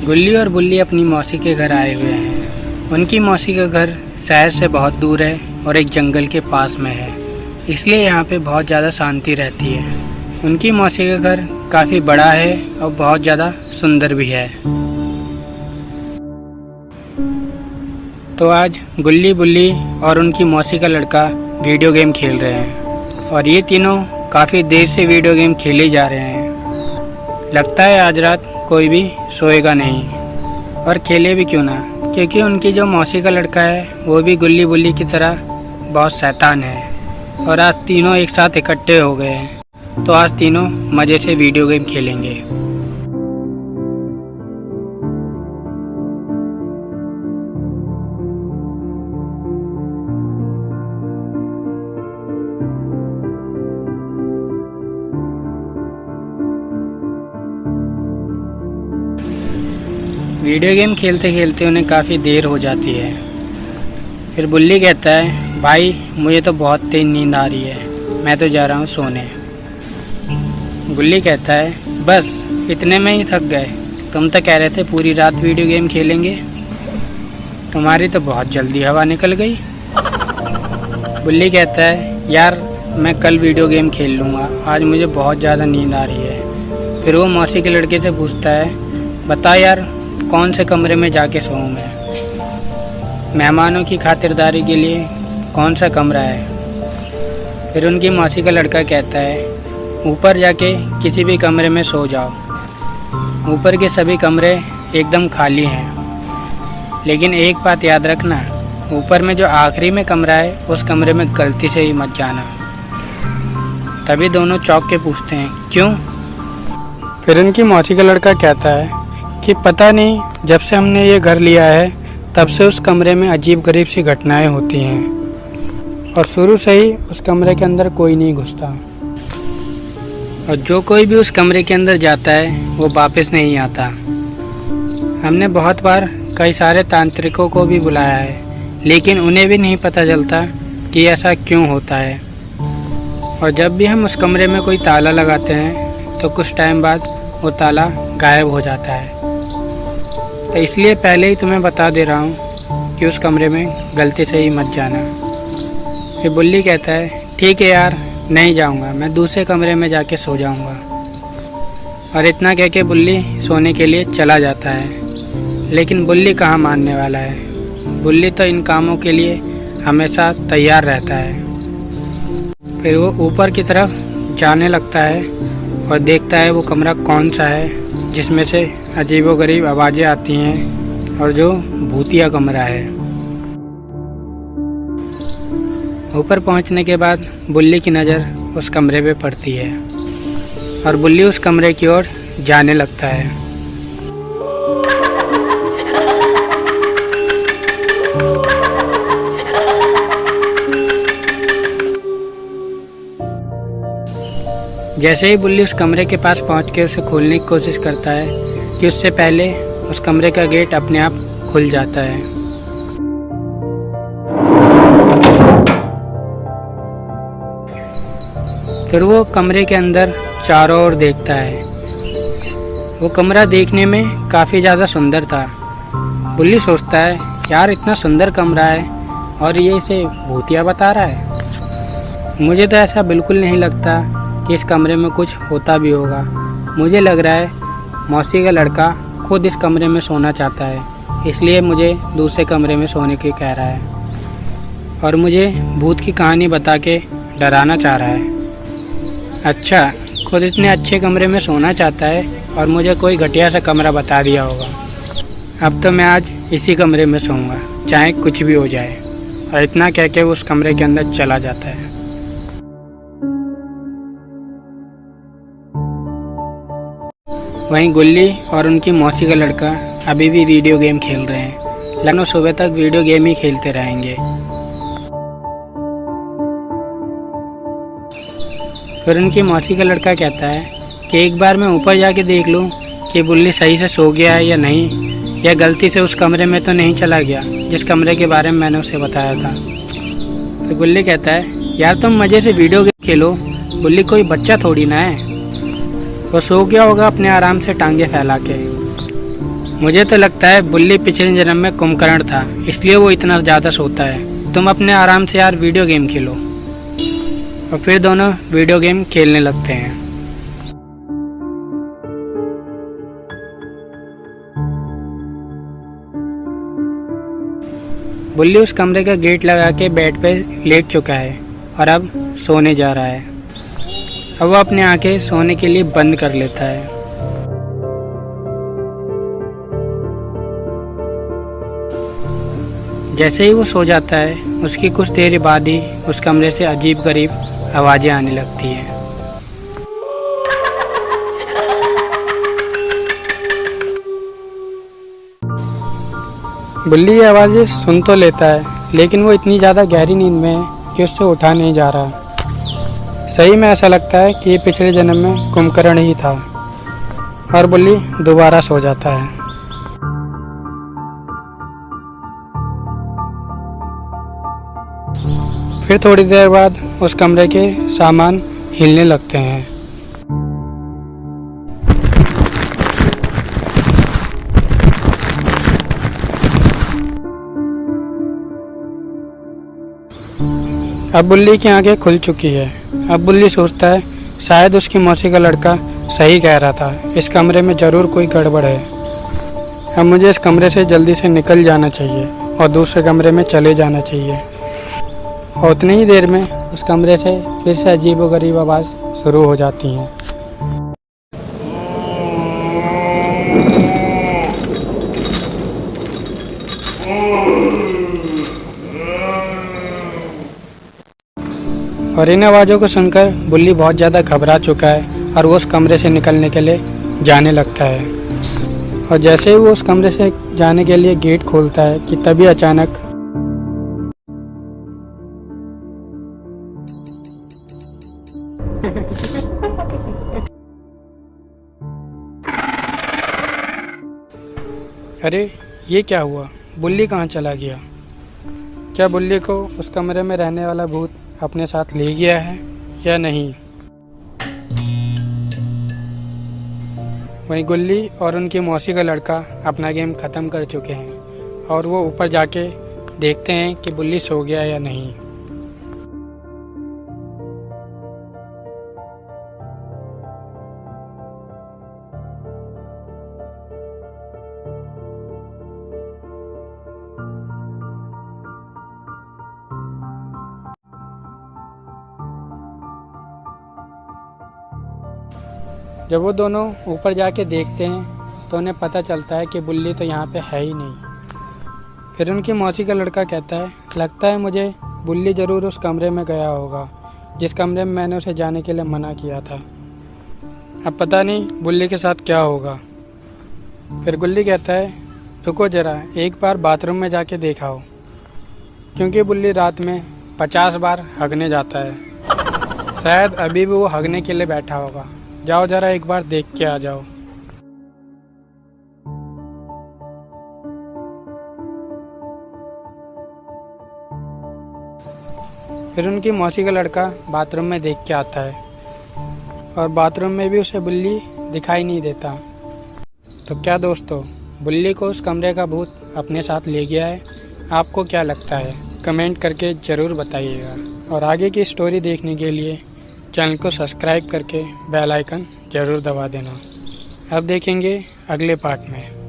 गुल्ली और बुल्ली अपनी मौसी के घर आए हुए हैं। उनकी मौसी का घर शहर से बहुत दूर है और एक जंगल के पास में है, इसलिए यहाँ पे बहुत ज़्यादा शांति रहती है। उनकी मौसी का घर काफ़ी बड़ा है और बहुत ज़्यादा सुंदर भी है। तो आज गुल्ली, बुल्ली और उनकी मौसी का लड़का वीडियो गेम खेल रहे हैं और ये तीनों काफ़ी देर से वीडियो गेम खेले जा रहे हैं। लगता है आज रात कोई भी सोएगा नहीं, और खेले भी क्यों ना, क्योंकि उनकी जो मौसी का लड़का है वो भी गुल्ली बुल्ली की तरह बहुत शैतान है। और आज तीनों एक साथ इकट्ठे हो गए हैं, तो आज तीनों मज़े से वीडियो गेम खेलेंगे। वीडियो गेम खेलते खेलते उन्हें काफ़ी देर हो जाती है। फिर बुल्ली कहता है, भाई मुझे तो बहुत तेज नींद आ रही है, मैं तो जा रहा हूँ सोने। गुल्ली कहता है, बस इतने में ही थक गए? तुम तो कह रहे थे पूरी रात वीडियो गेम खेलेंगे, तुम्हारी तो बहुत जल्दी हवा निकल गई। बुल्ली कहता है, यार मैं कल वीडियो गेम खेल लूँगा, आज मुझे बहुत ज़्यादा नींद आ रही है। फिर वो मौसी के लड़के से पूछता है, बता यार कौन से कमरे में जाके सोऊं मैं? मेहमानों की खातिरदारी के लिए कौन सा कमरा है? फिर उनकी मौसी का लड़का कहता है, ऊपर जाके किसी भी कमरे में सो जाओ। ऊपर के सभी कमरे एकदम खाली हैं, लेकिन एक बात याद रखना, ऊपर में जो आखिरी में कमरा है उस कमरे में गलती से ही मत जाना। तभी दोनों चौंक के पूछते हैं, क्यों? फिर उनकी मौसी का लड़का कहता है कि पता नहीं, जब से हमने ये घर लिया है तब से उस कमरे में अजीब गरीब सी घटनाएं होती हैं, और शुरू से ही उस कमरे के अंदर कोई नहीं घुसता, और जो कोई भी उस कमरे के अंदर जाता है वो वापस नहीं आता। हमने बहुत बार कई सारे तांत्रिकों को भी बुलाया है, लेकिन उन्हें भी नहीं पता चलता कि ऐसा क्यों होता है। और जब भी हम उस कमरे में कोई ताला लगाते हैं तो कुछ टाइम बाद वो ताला गायब हो जाता है। तो इसलिए पहले ही तुम्हें बता दे रहा हूँ कि उस कमरे में गलती से ही मत जाना। फिर बुल्ली कहता है, ठीक है यार नहीं जाऊँगा, मैं दूसरे कमरे में जाके सो जाऊँगा। और इतना कह के बुल्ली सोने के लिए चला जाता है, लेकिन बुल्ली कहाँ मानने वाला है। बुल्ली तो इन कामों के लिए हमेशा तैयार रहता है। फिर वो ऊपर की तरफ जाने लगता है और देखता है वो कमरा कौन सा है जिसमें से अजीबोगरीब आवाज़ें आती हैं, और जो भूतिया कमरा है। ऊपर पहुंचने के बाद बुल्ली की नज़र उस कमरे पे पड़ती है और बुल्ली उस कमरे की ओर जाने लगता है। जैसे ही बुल्ली उस कमरे के पास पहुंच के उसे खोलने की कोशिश करता है कि उससे पहले उस कमरे का गेट अपने आप खुल जाता है। फिर वो कमरे के अंदर चारों ओर देखता है। वो कमरा देखने में काफ़ी ज़्यादा सुंदर था। बुल्ली सोचता है, यार इतना सुंदर कमरा है और ये इसे भूतिया बता रहा है। मुझे तो ऐसा बिल्कुल नहीं लगता कि इस कमरे में कुछ होता भी होगा। मुझे लग रहा है मौसी का लड़का खुद इस कमरे में सोना चाहता है, इसलिए मुझे दूसरे कमरे में सोने की कह रहा है, और मुझे भूत की कहानी बता के डराना चाह रहा है। अच्छा, खुद इतने अच्छे कमरे में सोना चाहता है और मुझे कोई घटिया सा कमरा बता दिया होगा। अब तो मैं आज इसी कमरे में सोऊंगा, चाहे कुछ भी हो जाए। और इतना कह के वो उस कमरे के अंदर चला जाता है। वहीं गुल्ली और उनकी मौसी का लड़का अभी भी वीडियो गेम खेल रहे हैं। लगभग सुबह तक वीडियो गेम ही खेलते रहेंगे। फिर उनकी मौसी का लड़का कहता है कि एक बार मैं ऊपर जाके देख लूं कि बुल्ली सही से सो गया है या नहीं, या गलती से उस कमरे में तो नहीं चला गया जिस कमरे के बारे में मैंने उसे बताया था। फिर गुल्ली कहता है, यार तुम मज़े से वीडियो गेम खेलो, बुल्ली कोई बच्चा थोड़ी ना है, वो सो गया होगा अपने आराम से टांगे फैला के। मुझे तो लगता है बुल्ली पिछले जन्म में कुंभकर्ण था, इसलिए वो इतना ज़्यादा सोता है। तुम अपने आराम से यार वीडियो गेम खेलो। और फिर दोनों वीडियो गेम खेलने लगते हैं। बुल्ली उस कमरे का गेट लगा के बेड पे लेट चुका है और अब सोने जा रहा है। अब वो अपनी आंखें सोने के लिए बंद कर लेता है। जैसे ही वो सो जाता है, उसकी कुछ देर बाद ही उस कमरे से अजीब गरीब आवाज़ें आने लगती हैं। बुल्ली ये आवाज़ें सुन तो लेता है, लेकिन वो इतनी ज़्यादा गहरी नींद में है कि उससे उठा नहीं जा रहा। सही में ऐसा लगता है कि ये पिछले जन्म में कुंभकर्ण ही था। और बुल्ली दोबारा सो जाता है। फिर थोड़ी देर बाद उस कमरे के सामान हिलने लगते हैं। अब बुल्ली की आंखें खुल चुकी है। अब बुल्ली सोचता है शायद उसकी मौसी का लड़का सही कह रहा था, इस कमरे में ज़रूर कोई गड़बड़ है। अब मुझे इस कमरे से जल्दी से निकल जाना चाहिए और दूसरे कमरे में चले जाना चाहिए। और उतनी ही देर में उस कमरे से फिर से अजीबोगरीब आवाज़ शुरू हो जाती हैं। और इन आवाज़ों को सुनकर बुल्ली बहुत ज़्यादा घबरा चुका है और वो उस कमरे से निकलने के लिए जाने लगता है। और जैसे ही वो उस कमरे से जाने के लिए गेट खोलता है कि तभी अचानक अरे ये क्या हुआ? बुल्ली कहाँ चला गया? क्या बुल्ली को उस कमरे में रहने वाला भूत अपने साथ ले गया है या नहीं? वहीं गुल्ली और उनकी मौसी का लड़का अपना गेम ख़त्म कर चुके हैं और वो ऊपर जाके देखते हैं कि बुल्ली सो गया या नहीं। जब वो दोनों ऊपर जाके देखते हैं तो उन्हें पता चलता है कि बुल्ली तो यहाँ पे है ही नहीं। फिर उनकी मौसी का लड़का कहता है लगता है मुझे बुल्ली ज़रूर उस कमरे में गया होगा जिस कमरे में मैंने उसे जाने के लिए मना किया था। अब पता नहीं बुल्ली के साथ क्या होगा। फिर गुल्ली कहता है रुको ज़रा, एक बार बाथरूम में जाके देखा हो, क्योंकि बुल्ली रात में 50 बार हगने जाता है। शायद अभी भी वो हगने के लिए बैठा होगा। जाओ ज़रा एक बार देख के आ जाओ। फिर उनकी मौसी का लड़का बाथरूम में देख के आता है और बाथरूम में भी उसे बुल्ली दिखाई नहीं देता। तो क्या दोस्तों, बुल्ली को उस कमरे का भूत अपने साथ ले गया है? आपको क्या लगता है? कमेंट करके ज़रूर बताइएगा। और आगे की स्टोरी देखने के लिए चैनल को सब्सक्राइब करके बेल आइकन ज़रूर दबा देना। अब देखेंगे अगले पार्ट में।